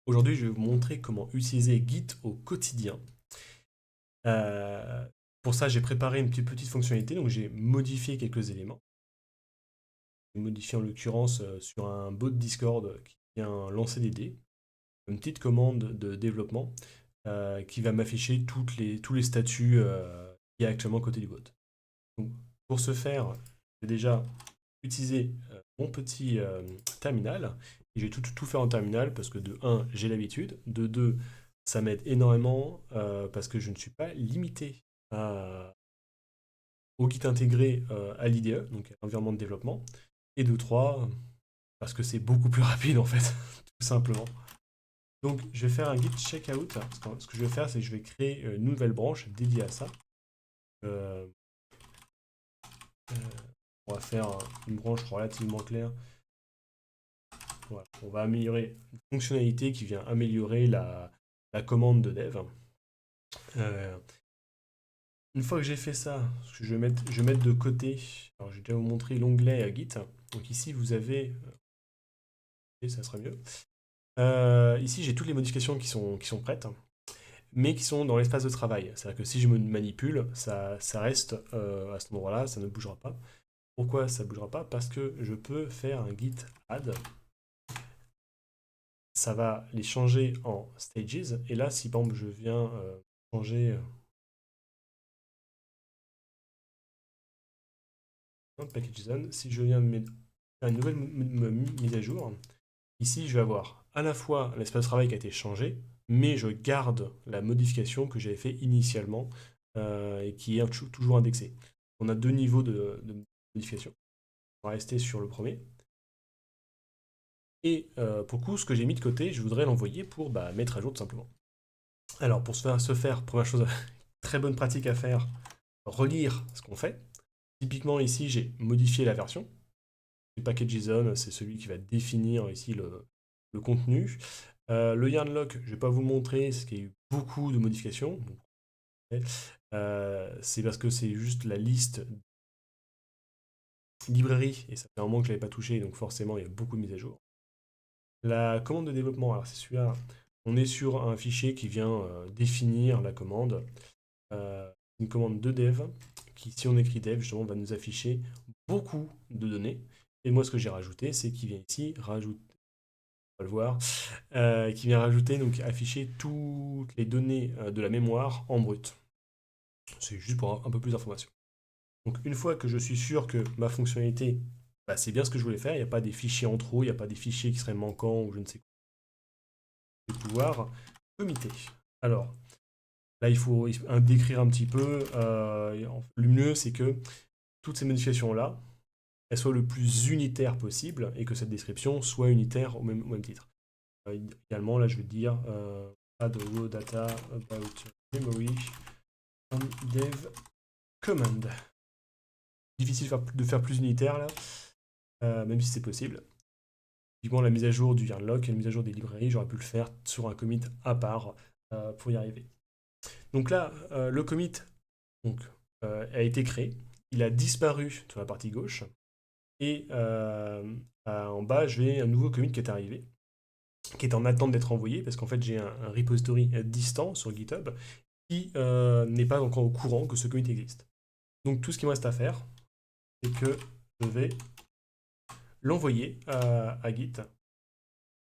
Aujourd'hui, je vais vous montrer comment utiliser Git au quotidien. Euh, pour ça, j'ai préparé une petite fonctionnalité, donc j'ai modifié quelques éléments. J'ai modifié en l'occurrence sur un bot Discord qui vient lancer des dés, une petite commande de développement qui va m'afficher tous les statuts qu'il y a actuellement côté du bot. Donc, pour ce faire, je vais déjà utiliser mon petit terminal. Et je vais tout faire en terminal parce que de un, j'ai l'habitude. De 2, ça m'aide énormément parce que je ne suis pas limité au Git intégré à l'IDE, donc à l'environnement de développement. Et de 3, parce que c'est beaucoup plus rapide en fait, tout simplement. Donc je vais faire un git checkout. Ce que je vais faire, c'est que je vais créer une nouvelle branche dédiée à ça. Euh, euh, on va faire une branche relativement claire. Voilà. On va améliorer une fonctionnalité qui vient améliorer la commande de dev. Euh, une fois que j'ai fait ça, je vais mettre de côté. Alors, je vais déjà vous montrer l'onglet Git. Donc ici, vous avez. Ça serait mieux. Ici, j'ai toutes les modifications qui sont prêtes, mais qui sont dans l'espace de travail. C'est-à-dire que si je me manipule, ça reste à ce moment-là, ça ne bougera pas. Pourquoi ça ne bougera pas? Parce que je peux faire un git add. Ça va les changer en stages. Et là, si par exemple je viens changer package.json, si je viens de faire une nouvelle mise à jour, ici je vais avoir à la fois l'espace de travail qui a été changé, mais je garde la modification que j'avais fait initialement et qui est toujours indexée. On a deux niveaux de modification. On va rester sur le premier. Et pour le coup, ce que j'ai mis de côté, je voudrais l'envoyer pour mettre à jour tout simplement. Alors, pour se faire, première chose, très bonne pratique à faire, relire ce qu'on fait. Typiquement, ici, j'ai modifié la version. Le package JSON, c'est celui qui va définir ici le contenu. Le yarn lock, je ne vais pas vous le montrer, parce qu'il y a eu beaucoup de modifications. C'est parce que c'est juste la liste librairie, et ça fait un moment que je ne l'avais pas touché, donc forcément, il y a beaucoup de mises à jour. La commande de développement, alors c'est celui-là. On est sur un fichier qui vient définir la commande. Une commande de dev qui, si on écrit dev, justement, va nous afficher beaucoup de données. Et moi, ce que j'ai rajouté, c'est qu'il vient ici rajouter, on va le voir, qui vient rajouter, donc afficher toutes les données de la mémoire en brut. C'est juste pour un peu plus d'informations. Donc, une fois que je suis sûr que ma fonctionnalité, c'est bien ce que je voulais faire, il n'y a pas des fichiers en trop, il n'y a pas des fichiers qui seraient manquants ou je ne sais quoi, je vais pouvoir committer. Alors, là, il faut décrire un petit peu. Le mieux, c'est que toutes ces modifications-là, elles soient le plus unitaires possible et que cette description soit unitaire au même titre. Idéalement, là, je vais dire add raw data about memory on dev command. Difficile de faire plus unitaire là, même si c'est possible. Typiquement, la mise à jour du yarn lock et la mise à jour des librairies, j'aurais pu le faire sur un commit à part pour y arriver. Donc là, le commit donc, a été créé. Il a disparu sur la partie gauche. Et en bas, j'ai un nouveau commit qui est arrivé, qui est en attente d'être envoyé, parce qu'en fait, j'ai un repository distant sur GitHub qui n'est pas encore au courant que ce commit existe. Donc tout ce qu'il me reste à faire, c'est que je vais l'envoyer à Git.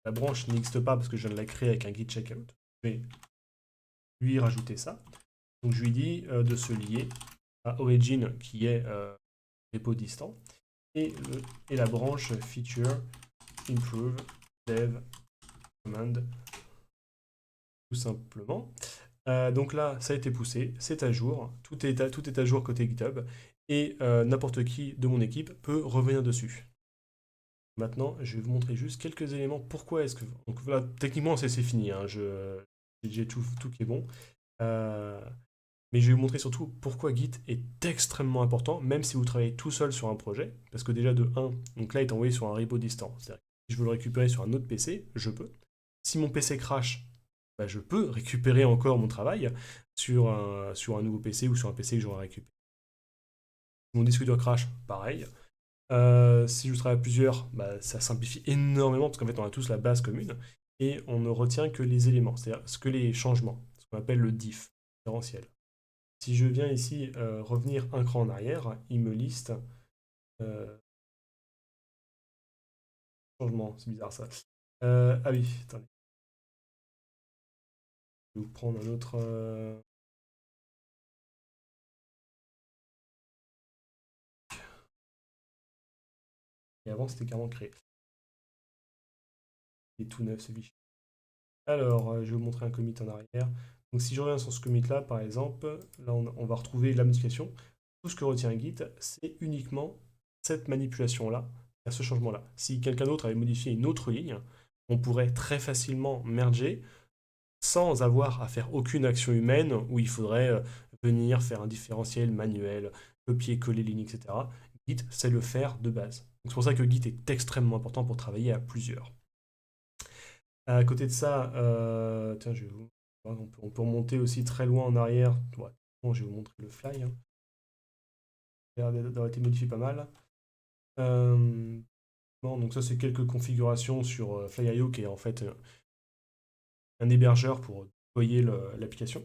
La branche n'existe pas parce que je viens de la créer avec un Git checkout. Je vais lui rajouter ça. Donc je lui dis de se lier à Origin qui est repo distant et la branche feature improve dev command tout simplement. Donc là, ça a été poussé, c'est à jour, tout est à jour côté GitHub, et n'importe qui de mon équipe peut revenir dessus. Maintenant, je vais vous montrer juste quelques éléments. Pourquoi est-ce que... Donc voilà, techniquement, c'est fini, hein, j'ai tout qui est bon. Euh, mais je vais vous montrer surtout pourquoi Git est extrêmement important, même si vous travaillez tout seul sur un projet. Parce que déjà, de 1, donc là, il est envoyé sur un repo distant. C'est-à-dire que si je veux le récupérer sur un autre PC, je peux. Si mon PC crash, je peux récupérer encore mon travail sur un nouveau PC ou sur un PC que j'aurai récupéré. Mon disque dur crash, pareil. Si je travaille à plusieurs, ça simplifie énormément parce qu'en fait on a tous la base commune. et on ne retient que les éléments, c'est-à-dire que les changements, ce qu'on appelle le diff, différentiel. Si je viens ici revenir un cran en arrière, il me liste euh, changement, c'est bizarre ça. Ah oui, attendez, je vais vous prendre un autre. Et avant, c'était carrément créé. Il est tout neuf ce fichier. Alors, je vais vous montrer un commit en arrière. Donc, si je reviens sur ce commit-là, par exemple, là, on va retrouver la modification. Tout ce que retient Git, c'est uniquement cette manipulation-là, ce changement-là. Si quelqu'un d'autre avait modifié une autre ligne, on pourrait très facilement merger sans avoir à faire aucune action humaine où il faudrait venir faire un différentiel manuel, copier-coller ligne, etc. Git sait le faire de base. Donc, c'est pour ça que Git est extrêmement important pour travailler à plusieurs. À côté de ça, tiens, on peut remonter aussi très loin en arrière. Ouais, bon, je vais vous montrer le fly, hein. Il a l'air d'avoir été modifié pas mal. Bon, donc ça, c'est quelques configurations sur Fly.io, qui est en fait un hébergeur pour déployer l'application.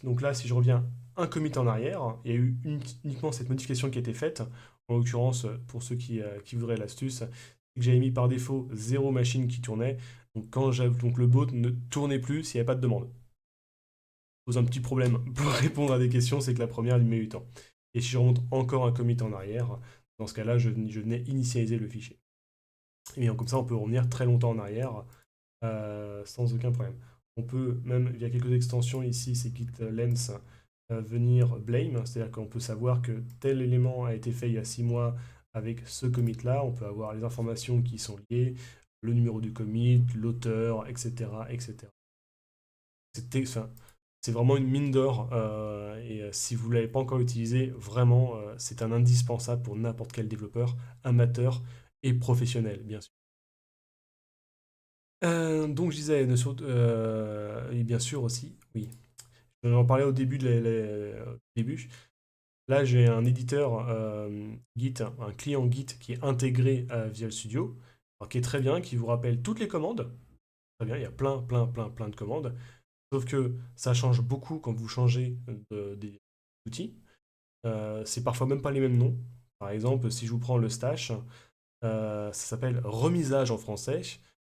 Donc là, si je reviens un commit en arrière, il y a eu uniquement cette modification qui a été faite. En l'occurrence, pour ceux qui voudraient l'astuce, c'est que j'avais mis par défaut 0 machine qui tournait. Donc, donc le bot ne tournait plus s'il n'y avait pas de demande. Ça pose un petit problème pour répondre à des questions, c'est que la première, elle met du temps. Et si je remonte encore un commit en arrière, dans ce cas-là, je venais initialiser le fichier. Et bien, comme ça, on peut revenir très longtemps en arrière sans aucun problème. On peut même, via quelques extensions ici, c'est Git Lens, venir blame, c'est-à-dire qu'on peut savoir que tel élément a été fait il y a 6 mois avec ce commit-là. On peut avoir les informations qui sont liées, le numéro du commit, l'auteur, etc., etc. C'est vraiment une mine d'or et si vous ne l'avez pas encore utilisé, vraiment, c'est un indispensable pour n'importe quel développeur, amateur et professionnel, bien sûr. Donc je disais, et bien sûr aussi, oui, j'en parlais au début, début. Là, j'ai un éditeur Git, un client Git qui est intégré à Visual Studio, alors qui est très bien, qui vous rappelle toutes les commandes. Très bien, il y a plein de commandes. Sauf que ça change beaucoup quand vous changez des outils. C'est parfois même pas les mêmes noms. Par exemple, si je vous prends le stash, ça s'appelle remisage en français.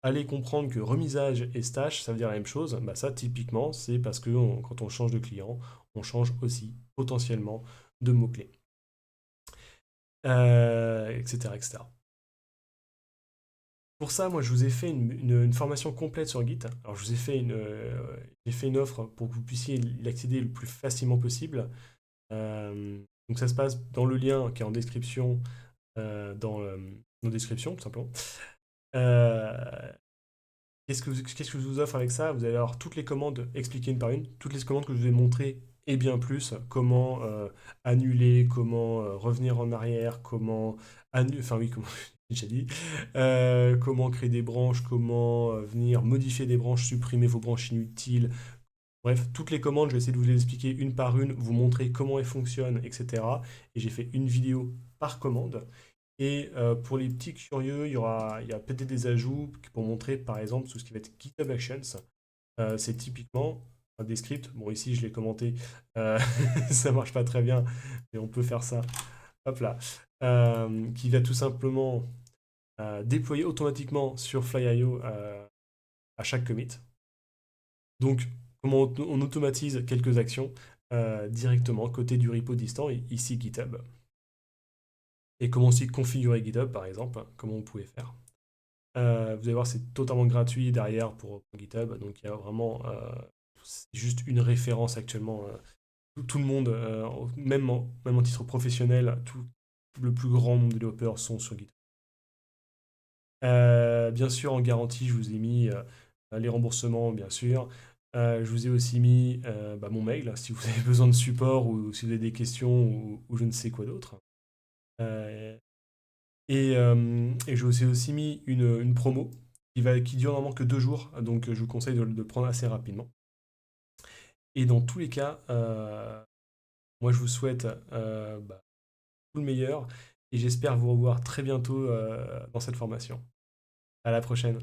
Allez comprendre que remisage et stash, ça veut dire la même chose. Bah ça, typiquement, c'est parce que quand on change de client, on change aussi potentiellement de mots-clés, etc., etc. Pour ça, moi, je vous ai fait une formation complète sur Git. Alors, je vous ai fait j'ai fait une offre pour que vous puissiez y accéder le plus facilement possible. Donc, ça se passe dans le lien qui est en description, dans nos descriptions, tout simplement. Euh, qu'est-ce que je vous offre avec ça? Vous allez avoir toutes les commandes expliquées une par une, toutes les commandes que je vous ai montrées et bien plus, comment annuler, comment revenir en arrière, comment annuler, enfin oui, comment j'ai dit, comment créer des branches, comment venir modifier des branches, supprimer vos branches inutiles. Bref, toutes les commandes, je vais essayer de vous les expliquer une par une, vous montrer comment elles fonctionnent, etc. Et j'ai fait une vidéo par commande. Et pour les petits curieux, il y a peut-être des ajouts pour montrer, par exemple, tout ce qui va être GitHub Actions. C'est typiquement des scripts. Bon, ici, je l'ai commenté. Euh, ça marche pas très bien, mais on peut faire ça. Hop là. Qui va tout simplement déployer automatiquement sur Fly.io à chaque commit. Donc, comment on automatise quelques actions directement côté du repo distant, ici GitHub. Et comment aussi configurer GitHub, par exemple, comment vous pouvez faire. Vous allez voir, c'est totalement gratuit derrière pour GitHub, donc il y a vraiment c'est juste une référence actuellement. Tout le monde, même en titre professionnel, le plus grand nombre de développeurs sont sur GitHub. Bien sûr, en garantie, je vous ai mis les remboursements, bien sûr. Je vous ai aussi mis mon mail, si vous avez besoin de support ou si vous avez des questions ou je ne sais quoi d'autre. Euh, et je vous ai aussi mis une promo qui dure normalement que 2 jours, donc je vous conseille de le prendre assez rapidement. Et dans tous les cas, moi je vous souhaite tout le meilleur et j'espère vous revoir très bientôt dans cette formation. À la prochaine.